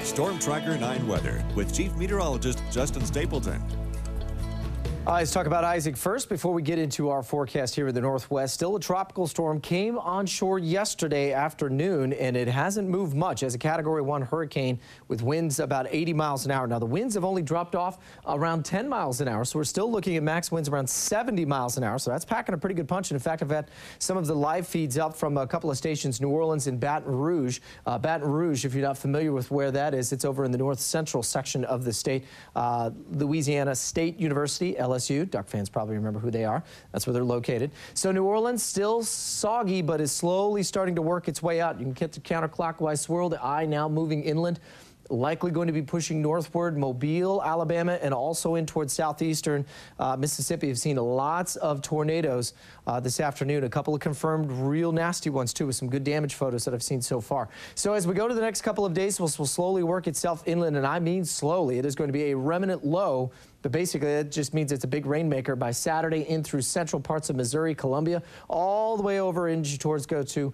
Storm Tracker 9 weather with Chief Meteorologist Justin Stapleton. Let's talk about Isaac first before we get into our forecast here in the Northwest. Still a tropical storm came onshore yesterday afternoon, and it hasn't moved much as a Category 1 hurricane with winds about 80 miles an hour. Now, the winds have only dropped off around 10 miles an hour, so we're still looking at max winds around 70 miles an hour. So that's packing a pretty good punch. And in fact, I've had some of the live feeds up from a couple of stations, New Orleans and Baton Rouge. Baton Rouge, if you're not familiar with where that is, it's over in the north central section of the state. Louisiana State University, LSU. Duck fans probably remember who they are. That's where they're located. So New Orleans still soggy, but is slowly starting to work its way out. You can get the counterclockwise swirl. The eye now moving inland. Likely going to be pushing northward, Mobile, Alabama, and also in towards southeastern Mississippi. Have seen lots of tornadoes this afternoon. A couple of confirmed real nasty ones, too, with some good damage photos that I've seen so far. So as we go to the next couple of days, this will slowly work itself inland, and I mean slowly. It is going to be a remnant low, but basically that just means it's a big rainmaker by Saturday in through central parts of Missouri, Columbia, all the way over into towards go to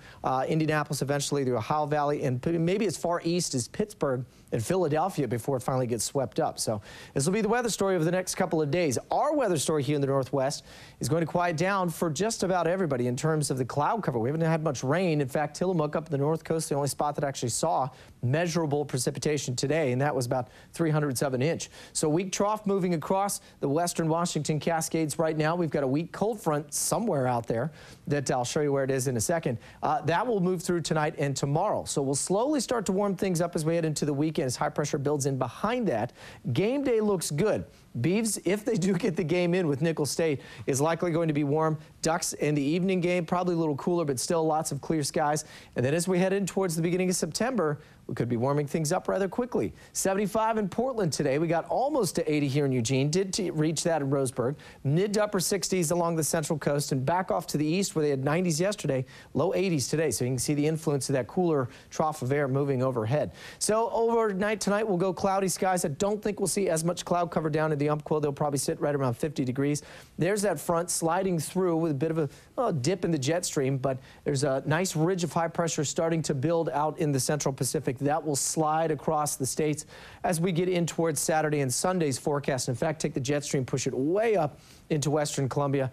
Indianapolis, eventually the Ohio Valley, and maybe as far east as Pittsburgh and Philadelphia before it finally gets swept up. So this will be the weather story over the next couple of days. Our weather story here in the Northwest is going to quiet down for just about everybody in terms of the cloud cover. We haven't had much rain. In fact, Tillamook up the north coast, the only spot that actually saw measurable precipitation today, and that was about 300ths of an inch. So weak trough moving across the western Washington Cascades right now. We've got a weak cold front somewhere out there that I'll show you where it is in a second. That will move through tonight and tomorrow. So we'll slowly start to warm things up as we head into the weekend as high pressure builds in behind that. Game day looks good. Beavs, if they do get the game in with Nicholls State, is likely going to be warm. Ducks in the evening game, probably a little cooler, but still lots of clear skies. And then as we head in towards the beginning of September, we could be warming things up rather quickly. 75 in Portland today. We got almost to 80 here in Eugene. Did reach that in Roseburg. Mid to upper 60s along the central coast and back off to the east where they had 90s yesterday. Low 80s today. So you can see the influence of that cooler trough of air moving overhead. So overnight tonight we'll go cloudy skies. I don't think we'll see as much cloud cover down in the Umpqua. They'll probably sit right around 50 degrees. There's that front sliding through with a bit of a dip in the jet stream, but there's a nice ridge of high pressure starting to build out in the central Pacific. That will slide across the states as we get in towards Saturday and Sunday's forecast. In fact, take the jet stream, push it way up into western Columbia,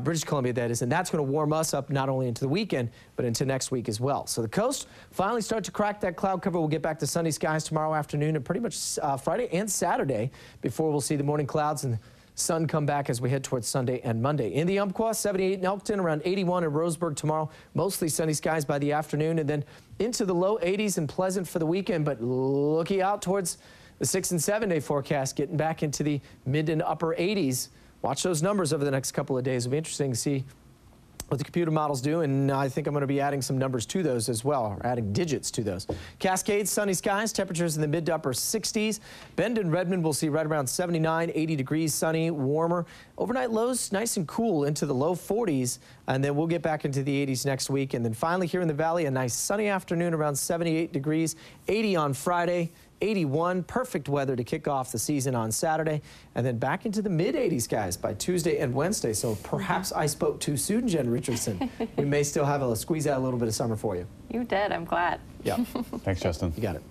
British Columbia, that is, and that's going to warm us up not only into the weekend, but into next week as well. So the coast finally start to crack that cloud cover. We'll get back to sunny skies tomorrow afternoon and pretty much Friday and Saturday before we'll see the morning clouds and sun come back as we head towards Sunday and Monday. In the Umpqua, 78 in Elkton, around 81 in Roseburg tomorrow. Mostly sunny skies by the afternoon, and then into the low 80s and Pleasant for the weekend, but looking out towards the 6- and 7-day forecast, getting back into the mid and upper 80s. Watch those numbers over the next couple of days. It'll be interesting to see what the computer models do, and I think I'm going to be adding some numbers to those as well, or adding digits to those. Cascades, sunny skies, temperatures in the mid to upper 60s. Bend and Redmond will see right around 79, 80 degrees, sunny, warmer. Overnight lows nice and cool into the low 40s, and then we'll get back into the 80s next week. And then finally here in the valley, a nice sunny afternoon around 78 degrees, 80 on Friday. 81, perfect weather to kick off the season on Saturday, and then back into the mid-80s, guys, by Tuesday and Wednesday. So perhaps I spoke too soon, Jen Richardson. We may still have a squeeze out a little bit of summer for you. You did. I'm glad. Yeah. Thanks, Justin. You got it.